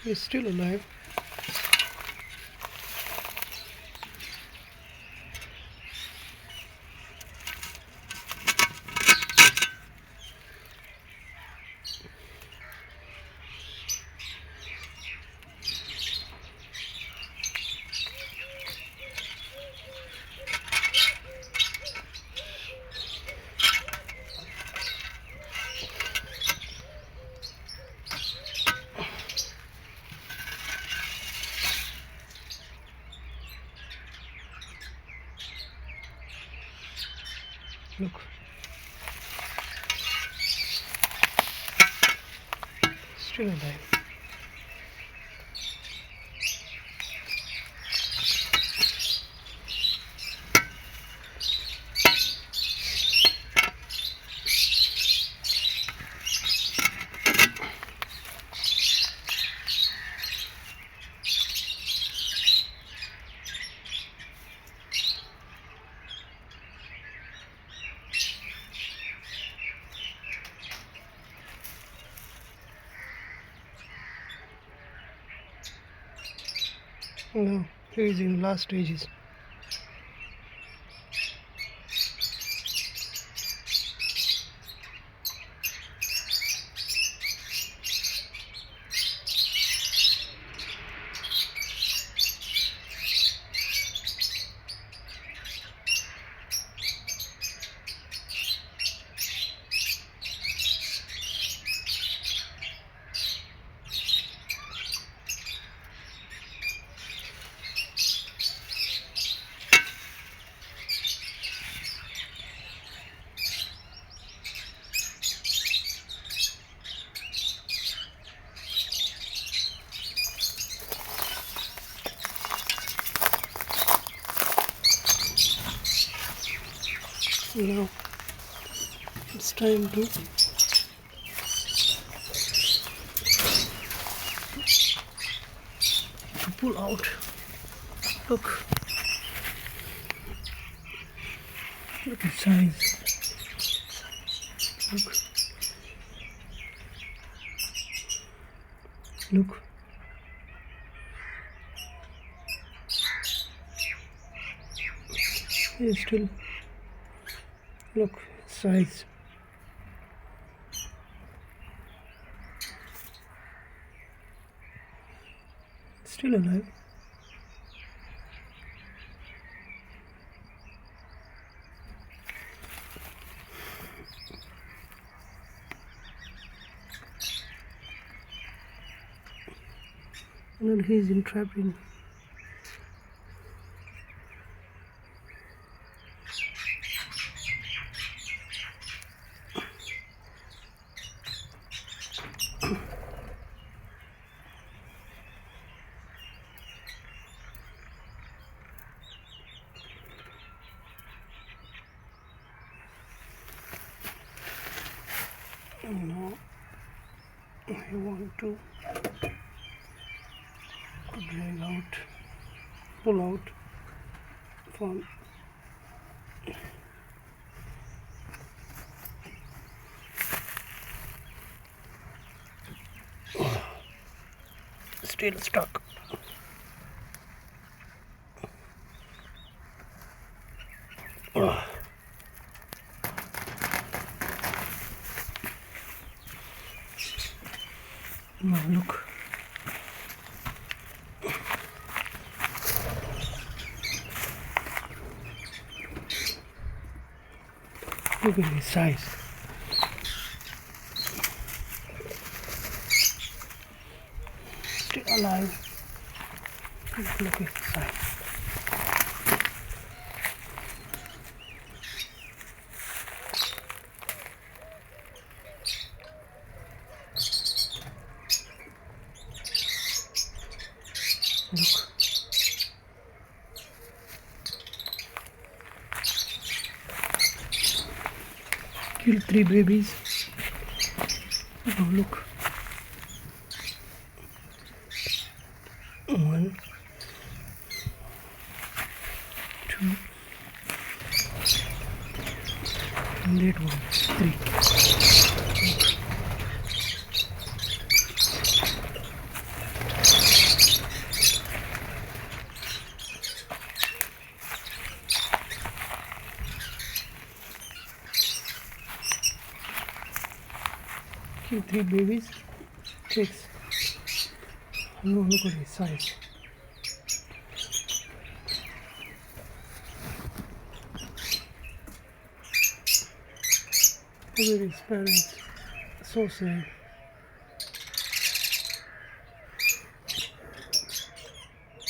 He's still alive. Look. Still alive. No, he is in last stages. Now it's time to pull out. Look at size. Look. It's still. Look, size. Still alive. And he's entrapped in. Now I want to drag out, pull out from still stuck. Now look. Look at his size. Still alive. Look at his size. Look. Killed 3 babies. Oh, look. 1, 2, and that one, 3. Kill 3 babies. Chicks. No, look at his size. Look at his parents. So sad.